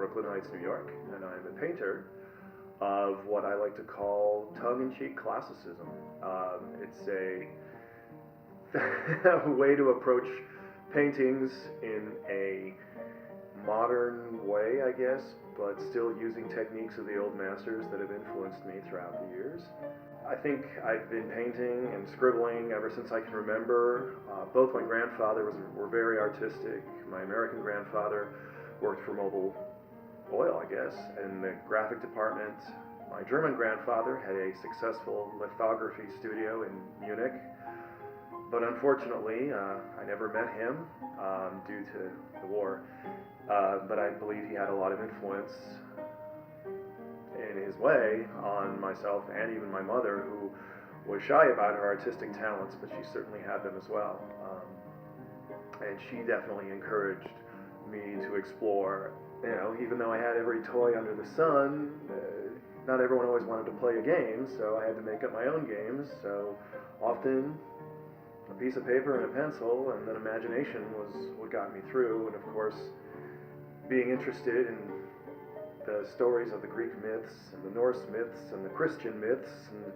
Brooklyn Heights, New York, and I'm a painter of what I like to call tongue-in-cheek classicism. It's a way to approach paintings in a modern way, I guess, but still using techniques of the old masters that have influenced me throughout the years. I think I've been painting and scribbling ever since I can remember. Both my grandfathers were very artistic. My American grandfather worked for Mobil Oil, I guess, in the graphic department. My German grandfather had a successful lithography studio in Munich, but unfortunately, I never met him due to the war. But I believe he had a lot of influence in his way on myself and even my mother, who was shy about her artistic talents, but she certainly had them as well. And she definitely encouraged me to explore. You know, even though I had every toy under the sun, not everyone always wanted to play a game, so I had to make up my own games. So often a piece of paper and a pencil, and then imagination was what got me through. And of course, being interested in the stories of the Greek myths and the Norse myths and the Christian myths and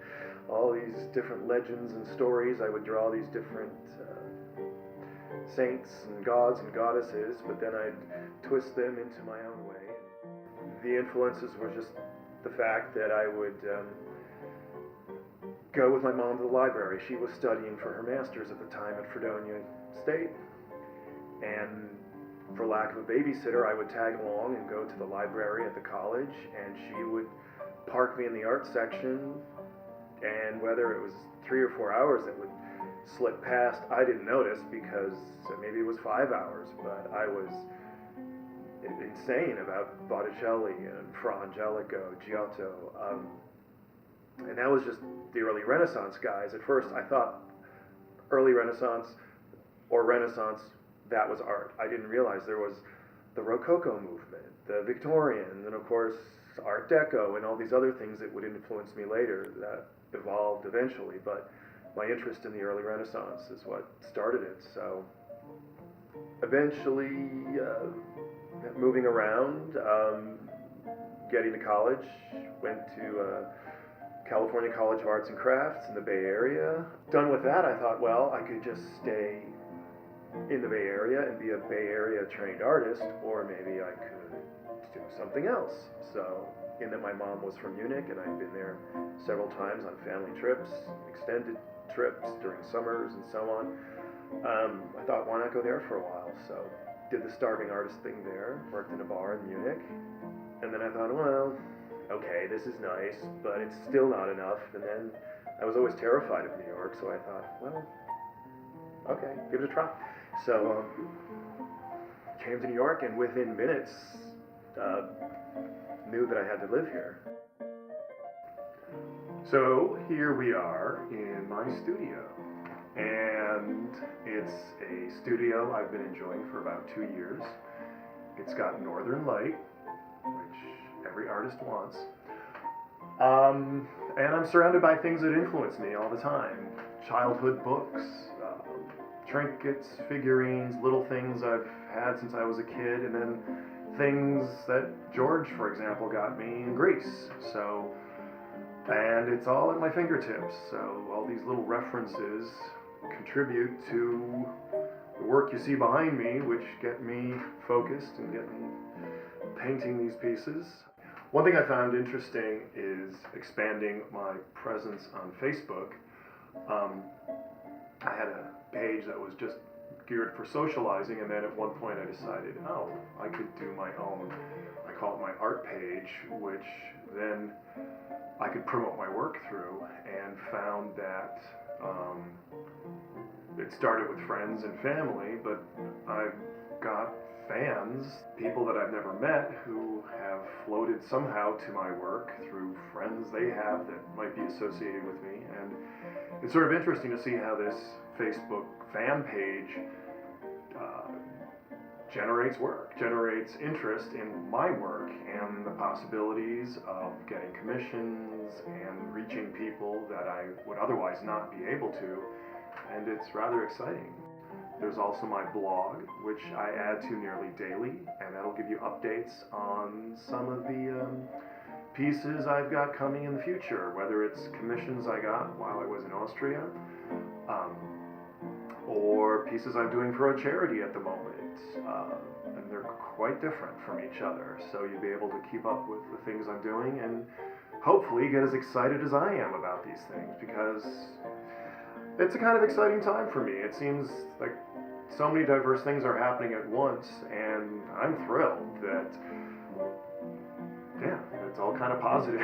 all these different legends and stories, I would draw these different saints and gods and goddesses, but then I'd twist them into my own way. The influences were just the fact that I would go with my mom to the library. She was studying for her master's at the time at Fredonia State, and for lack of a babysitter, I would tag along and go to the library at the college, and she would park me in the art section, and whether it was 3 or 4 hours that would slip past, I didn't notice, because maybe it was 5 hours, but I was insane about Botticelli and Fra Angelico, Giotto, and that was just the early Renaissance guys. At first I thought early Renaissance or Renaissance, that was art. I didn't realize there was the Rococo movement, the Victorian, and of course Art Deco, and all these other things that would influence me later that evolved eventually. But my interest in the early Renaissance is what started it. So eventually, moving around, getting to college, went to California College of Arts and Crafts in the Bay Area. Done with that, I thought, well, I could just stay in the Bay Area and be a Bay Area trained artist, or maybe I could do something else. So, in that my mom was from Munich and I'd been there several times on family trips, extended trips during summers and so on, I thought, why not go there for a while? So, did the starving artist thing there, worked in a bar in Munich, and then I thought, well, okay, this is nice, but it's still not enough. And then I was always terrified of New York, so I thought, well, okay, give it a try. So came to New York, and within minutes knew that I had to live here. So here we are in my studio, and it's a studio I've been enjoying for about 2 years. It's got northern light, which every artist wants, and I'm surrounded by things that influence me all the time. Childhood books, trinkets, figurines, little things I've had since I was a kid, and then things that George, for example, got me in Greece. So, and it's all at my fingertips. So all these little references contribute to the work you see behind me, which get me focused and get me painting these pieces. One thing I found interesting is expanding my presence on Facebook. I had a page that was just geared for socializing, and then at one point I decided, oh, I could do my own, I call it my art page, which then I could promote my work through, and found that it started with friends and family, but I've got fans, people that I've never met, who have floated somehow to my work through friends they have that might be associated with me. And it's sort of interesting to see how this Facebook fan page generates work, generates interest in my work and the possibilities of getting commissions and reaching people that I would otherwise not be able to, and it's rather exciting. There's also my blog, which I add to nearly daily, and that'll give you updates on some of the pieces I've got coming in the future, whether it's commissions I got while I was in Austria, or pieces I'm doing for a charity at the moment. And they're quite different from each other, so you'll be able to keep up with the things I'm doing and hopefully get as excited as I am about these things, because it's a kind of exciting time for me. It seems like so many diverse things are happening at once, and I'm thrilled that, yeah, it's all kind of positive.